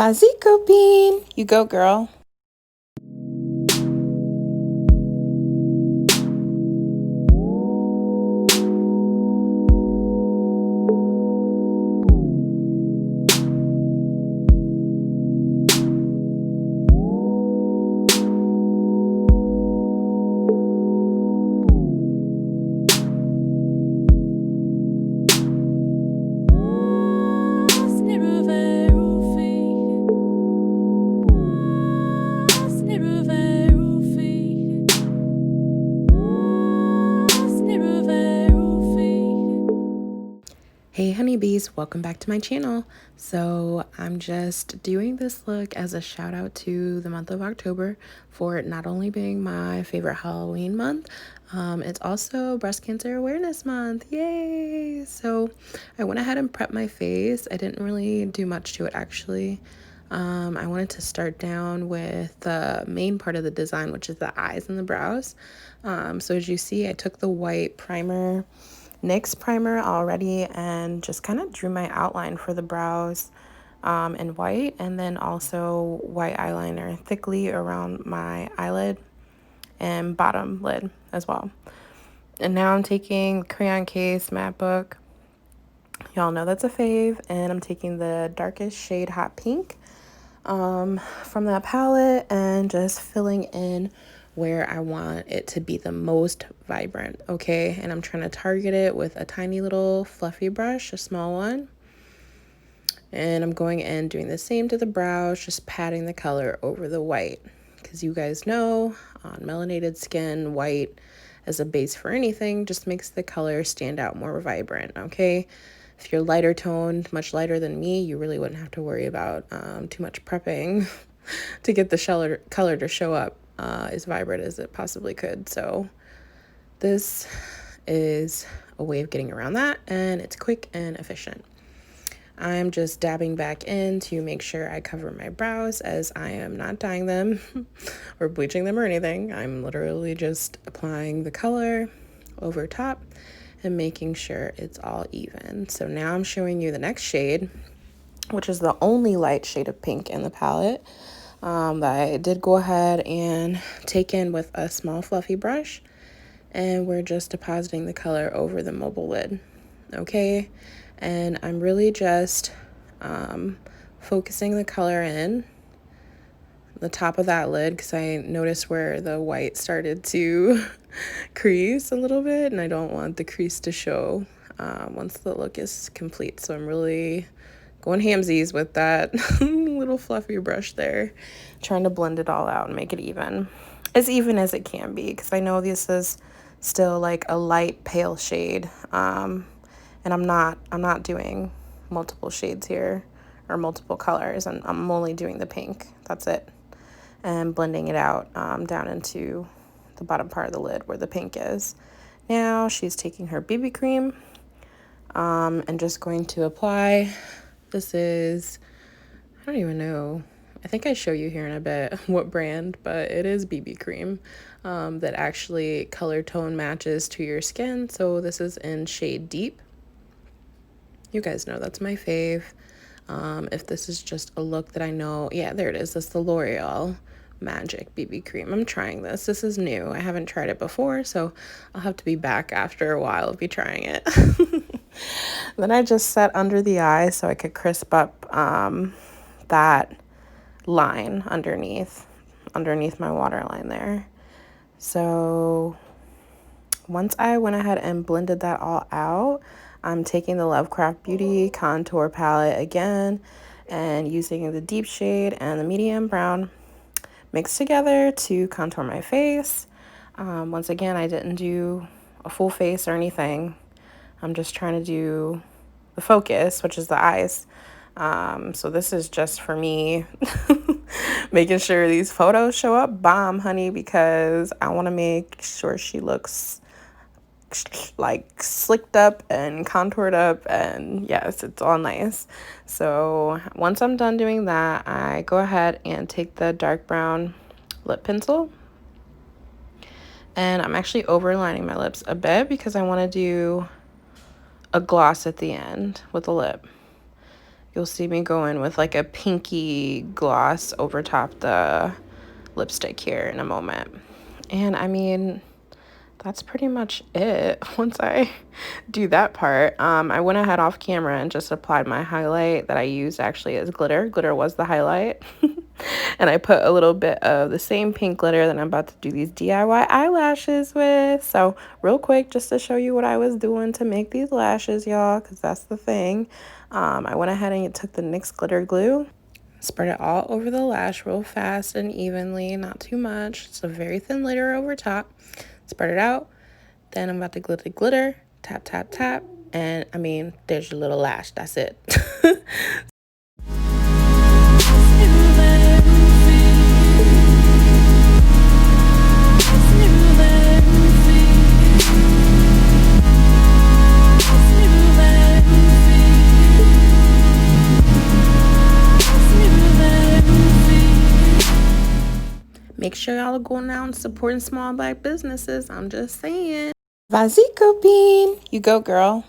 VAS-Y-COPINE. You go, girl. Hey honeybees, welcome back to my channel. So I'm just doing this look as a shout out to the month of October for it not only being my favorite Halloween month, it's also breast cancer awareness month. Yay! So I went ahead and prepped my face. I didn't really do much to it actually. I wanted to start down with the main part of the design, which is the eyes and the brows. So as you see, I took the white primer, NYX primer already, and just kind of drew my outline for the brows in white, and then also white eyeliner thickly around my eyelid and bottom lid as well. And now I'm taking Crayon case matte book. Y'all know that's a fave, and I'm taking the darkest shade Hot Pink from that palette and just filling in where I want it to be the most vibrant, okay? And I'm trying to target it with a tiny little fluffy brush, a small one. And I'm going in doing the same to the brows, just patting the color over the white. Because you guys know, on melanated skin, white as a base for anything just makes the color stand out more vibrant, okay? If you're lighter toned, much lighter than me, you really wouldn't have to worry about too much prepping to get the color to show up as vibrant as it possibly could. So this is a way of getting around that, and it's quick and efficient. I'm just dabbing back in to make sure I cover my brows, as I am not dyeing them or bleaching them or anything. I'm literally just applying the color over top and making sure it's all even. So now I'm showing you the next shade, which is the only light shade of pink in the palette that I did go ahead and take in with a small fluffy brush, and we're just depositing the color over the mobile lid, okay? And I'm really just focusing the color in the top of that lid, because I noticed where the white started to crease a little bit, and I don't want the crease to show once the look is complete. So I'm really going hamsies with that little fluffy brush there, trying to blend it all out and make it even as it can be, because I know this is still like a light pale shade, and I'm not doing multiple shades here or multiple colors, and I'm only doing the pink. That's it. And blending it out down into the bottom part of the lid where the pink is. Now she's taking her BB cream and just going to apply. This is, I don't even know, I think I show you here in a bit what brand, but it is BB cream that actually color tone matches to your skin. So this is in shade Deep. You guys know that's my fave. If this is just a look that I know, yeah, there it is. That's the L'Oreal Magic BB cream. I'm trying this. This is new. I haven't tried it before, so I'll have to be back after a while to be trying it. Then I just set under the eye so I could crisp up that line underneath my waterline there. So once I went ahead and blended that all out, I'm taking the Lovecraft Beauty contour palette again and using the deep shade and the medium brown mixed together to contour my face. Once again, I didn't do a full face or anything. I'm just trying to do the focus, which is the eyes. So this is just for me making sure these photos show up bomb, honey, because I want to make sure she looks like slicked up and contoured up, and yes, it's all nice. So once I'm done doing that, I go ahead and take the dark brown lip pencil, and I'm actually overlining my lips a bit because I want to do a gloss at the end with the lip. you'll see me go in with like a pinky gloss over top the lipstick here in a moment. And I mean, that's pretty much it. Once I do that part, I went ahead off camera and just applied my highlight that I used actually as glitter. Glitter was the highlight. And I put a little bit of the same pink glitter that I'm about to do these DIY eyelashes with. So real quick, just to show you what I was doing to make these lashes, y'all, because that's the thing. I went ahead and took the NYX glitter glue, spread it all over the lash real fast and evenly, not too much. It's a very thin layer over top. Spread it out. Then I'm about to glitter glitter, tap, tap, tap. And I mean, there's your little lash. That's it. Make sure y'all are going out and supporting small Black businesses. I'm just saying. VAS-Y-COPINE. You go, girl.